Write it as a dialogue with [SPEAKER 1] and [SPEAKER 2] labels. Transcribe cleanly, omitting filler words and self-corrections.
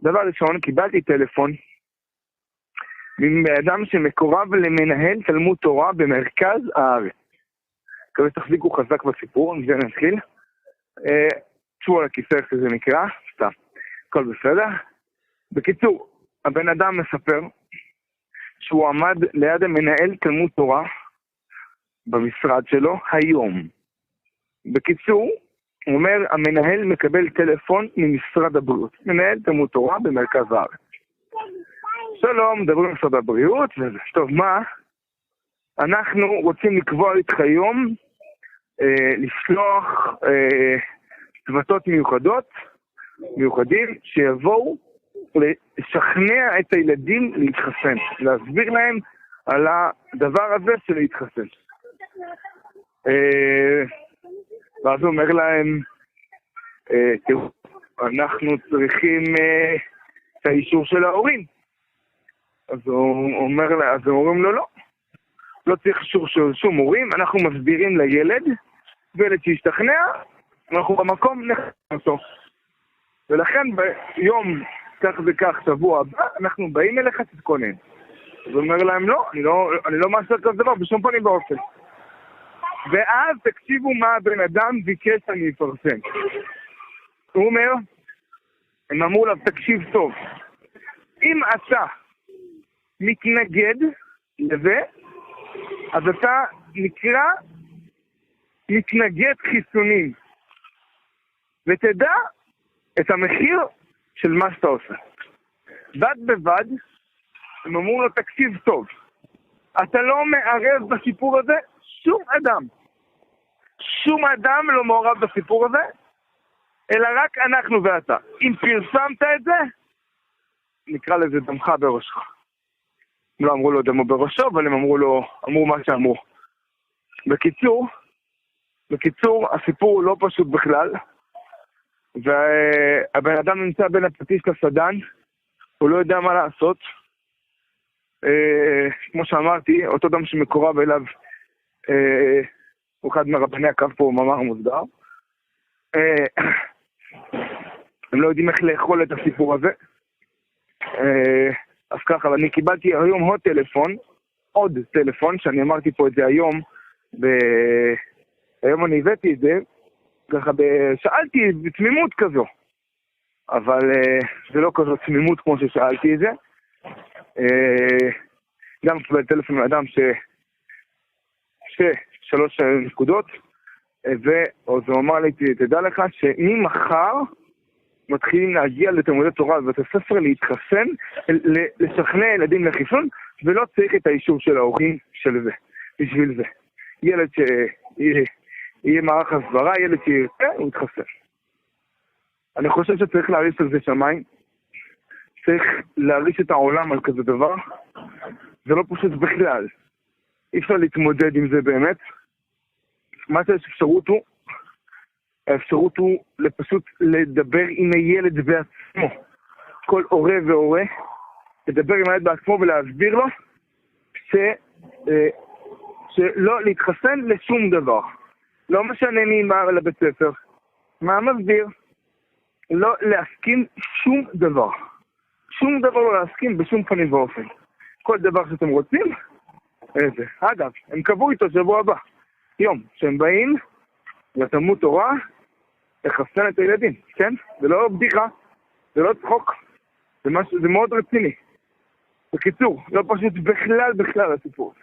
[SPEAKER 1] דבר ראשון, קיבלתי טלפון מאדם שמקורב למנהל תלמוד תורה במרכז הארץ. כזה תחזיקו חזק בסיפור, מזה נתחיל. תשבו על הכיסא, איך זה נקרא, סתם, הכל בסדר. בקיצור, הבן אדם מספר שהוא עמד ליד המנהל תלמוד תורה במשרד שלו היום. בקיצור, הוא אומר, המנהל מקבל טלפון ממשרד הבריאות. מנהל תלמוד תורה במרכז הארץ. שלום, מדברים במשרד הבריאות, וזה טוב, מה? אנחנו רוצים לקבוע איתך יום, לשלוח צוותות מיוחדים שיבואו לשכנע את הילדים להתחסן, להסביר להם על הדבר הזה של להתחסן. ואז הוא אומר להם, תראו, אנחנו צריכים את האישור של ההורים. אז הם אומרים לו, לא צריך אישור של שום הורים, אנחנו מסבירים לילד, וילד שישתכנע, אנחנו במקום נחסן אותו. ולכן ביום כך וכך שבוע הבא, אנחנו באים אליך תתכונן. אז הוא אומר להם, אני לא מאשר כזה דבר, בשום פנים באופן. ואז תקשיבו מה הבן אדם ביקש אני אפרסם. הוא אומר, הם אמרו לו, תקשיב טוב, אם אתה מתנגד לזה, אז אתה נקרא מתנגד חיסונים. ותדע את המחיר של מה שאתה עושה. בד בבד, הם אמרו לו, תקשיב טוב, אתה לא מערב בסיפור הזה שום אדם לא מעורב בסיפור הזה, אלא רק אנחנו ואתה. אם פרסמת את זה, נקרא לזה דמך בראשך. הם לא אמרו לו דמו בראשו, אבל הם אמרו מה שאמרו. בקיצור, הסיפור הוא לא פשוט בכלל, והבן אדם נמצא בין הפטיש לסדן, הוא לא יודע מה לעשות. כמו שאמרתי, אותו אדם שמקורב אליו, הוא אחד מרבני הקו פה, מאמר מוסדר. הם לא יודעים איך לאכול את הסיפור הזה. אז ככה, אני קיבלתי היום עוד טלפון, שאני אמרתי פה את זה היום, היום אני הבאתי את זה, ככה שאלתי בתמימות כזו, אבל זה לא כזו תמימות כמו ששאלתי את זה. גם קיבל טלפון מאדם שלוש נקודות, ואז הוא אמר לי, תדע לך שממחר מתחילים להגיע לתלמודי תורה בבתי ספר להתחסן, לשכנע ילדים לחיסון, ולא צריך את האישור של ההורים של זה, בשביל זה. ילד שיהיה מערך הסברה, ילד שירצה, הוא יתחסן. אני חושב שצריך להריץ על זה שמיים, צריך להריץ את העולם על כזה דבר, זה לא פשוט בכלל. אי אפשר להתמודד עם זה באמת. מה שיש האפשרות הוא לפשוט לדבר עם הילד בעצמו. כל הורה והורה, לדבר עם הילד בעצמו ולהסביר לו שלא להתחסן לשום דבר. לא משנה מי מה לבית ספר. מה מסביר? לא להסכים שום דבר. שום דבר לא להסכים בשום פנים ואופן. כל דבר שאתם רוצים, איזה. אגב, הם קבעו איתו שבוע הבא. יום שהם באים לתלמוד תורה לחסן את הילדים, כן? זה לא בדיחה, זה לא צחוק, זה מאוד רציני. בקיצור, לא פשוט בכלל הסיפור.